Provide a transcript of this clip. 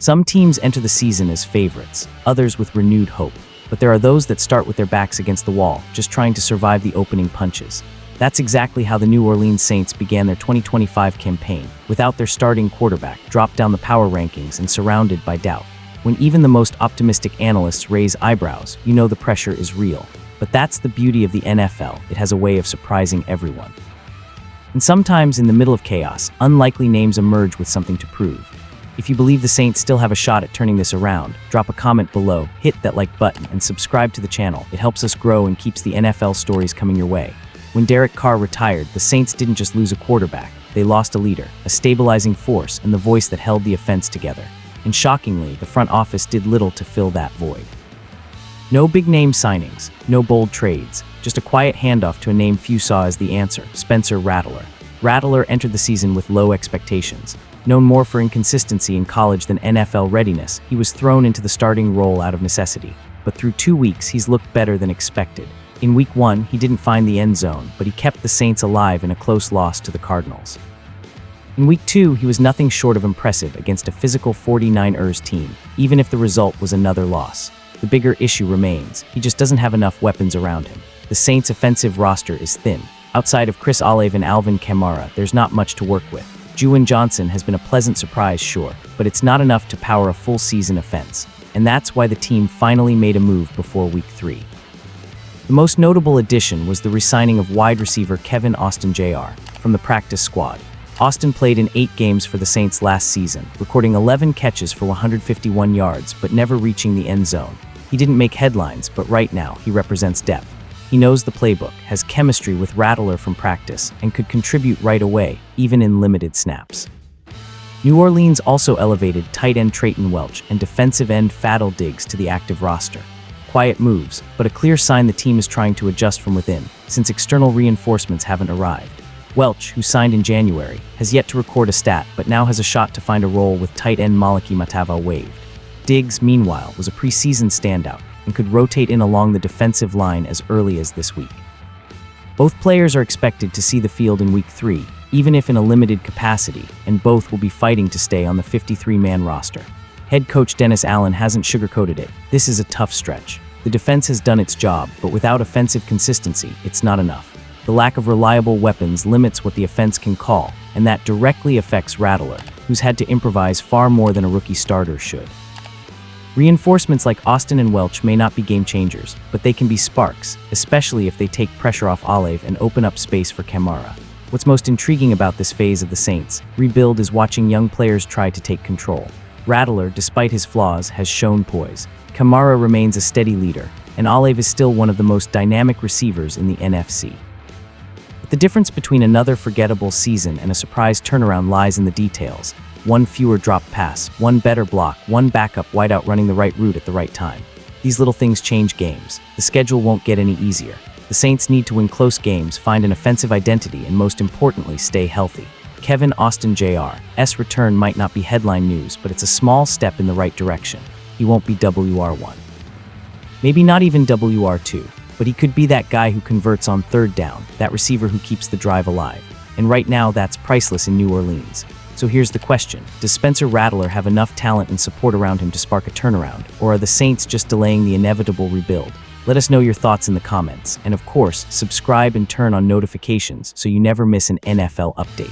Some teams enter the season as favorites, others with renewed hope. But there are those that start with their backs against the wall, just trying to survive the opening punches. That's exactly how the New Orleans Saints began their 2025 campaign, without their starting quarterback, dropped down the power rankings and surrounded by doubt. When even the most optimistic analysts raise eyebrows, you know the pressure is real. But that's the beauty of the NFL, it has a way of surprising everyone. And sometimes in the middle of chaos, unlikely names emerge with something to prove. If you believe the Saints still have a shot at turning this around, drop a comment below, hit that like button, and subscribe to the channel. It helps us grow and keeps the NFL stories coming your way. When Derek Carr retired, the Saints didn't just lose a quarterback, they lost a leader, a stabilizing force, and the voice that held the offense together. And shockingly, the front office did little to fill that void. No big-name signings, no bold trades, just a quiet handoff to a name few saw as the answer, Spencer Rattler. Rattler entered the season with low expectations. Known more for inconsistency in college than NFL readiness, he was thrown into the starting role out of necessity. But through 2 weeks, he's looked better than expected. In Week 1, he didn't find the end zone, but he kept the Saints alive in a close loss to the Cardinals. In Week 2, he was nothing short of impressive against a physical 49ers team, even if the result was another loss. The bigger issue remains, he just doesn't have enough weapons around him. The Saints' offensive roster is thin. Outside of Chris Olave and Alvin Kamara, there's not much to work with. Juwan Johnson has been a pleasant surprise, sure, but it's not enough to power a full season offense. And that's why the team finally made a move before Week 3. The most notable addition was the re-signing of wide receiver Kevin Austin Jr. from the practice squad. Austin played in 8 games for the Saints last season, recording 11 catches for 151 yards, but never reaching the end zone. He didn't make headlines, but right now, he represents depth. He knows the playbook, has chemistry with Rattler from practice, and could contribute right away, even in limited snaps. New Orleans also elevated tight end Trayton Welch and defensive end Fadil Diggs to the active roster. Quiet moves, but a clear sign the team is trying to adjust from within, since external reinforcements haven't arrived. Welch, who signed in January, has yet to record a stat, but now has a shot to find a role with tight end Malaki Matava waived. Diggs, meanwhile, was a preseason standout and could rotate in along the defensive line as early as this week. Both players are expected to see the field in Week 3, even if in a limited capacity, and both will be fighting to stay on the 53-man roster. Head coach Dennis Allen hasn't sugarcoated it. This is a tough stretch. The defense has done its job, but without offensive consistency, it's not enough. The lack of reliable weapons limits what the offense can call, and that directly affects Rattler, who's had to improvise far more than a rookie starter should. Reinforcements like Austin and Welch may not be game changers, but they can be sparks, especially if they take pressure off Olave and open up space for Kamara. What's most intriguing about this phase of the Saints' rebuild is watching young players try to take control. Rattler, despite his flaws, has shown poise. Kamara remains a steady leader, and Olave is still one of the most dynamic receivers in the NFC. But the difference between another forgettable season and a surprise turnaround lies in the details. One fewer dropped pass, one better block, one backup wideout running the right route at the right time. These little things change games. The schedule won't get any easier. The Saints need to win close games, find an offensive identity, and most importantly, stay healthy. Kevin Austin Jr.'s return might not be headline news, but it's a small step in the right direction. He won't be WR1. Maybe not even WR2, but he could be that guy who converts on third down, that receiver who keeps the drive alive. And right now, that's priceless in New Orleans. So here's the question. Does Spencer Rattler have enough talent and support around him to spark a turnaround, or are the Saints just delaying the inevitable rebuild? Let us know your thoughts in the comments, and of course, subscribe and turn on notifications so you never miss an NFL update.